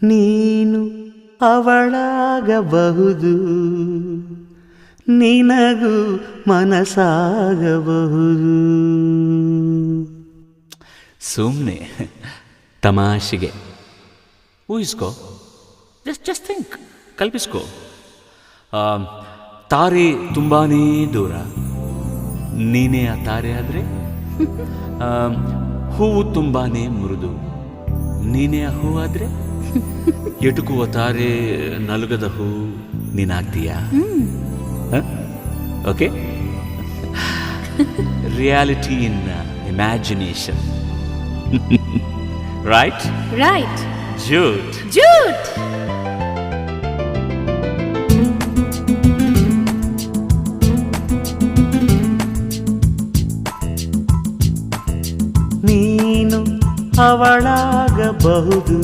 ನೀನು ಅವಳಾಗಬಹುದು, ನಿನಗೂ ಮನಸ್ಸಾಗಬಹುದು. ಸುಮ್ಮನೆ ತಮಾಷೆಗೆ ಊಹಿಸ್ಕೋ, ಜಸ್ಟ್ ಥಿಂಕ್, ಕಲ್ಪಿಸ್ಕೋ. ತಾರೆ ತುಂಬಾ ದೂರ, ನೀನೇ ಆ ತಾರೆ ಆದರೆ, ಹೂವು ತುಂಬಾ ಮೃದು, ನೀನೇ ಆ ಹೂ ಆದರೆ, ಎಟುಕುವ ತಾರೆ ನಲುಗದ ಹೂ ನೀನಾಗ್ತೀಯಾ? Okay, reality in imagination. Right Right. Jude. Jude. ನೀನು ಅವಳಾಗಬಹುದು,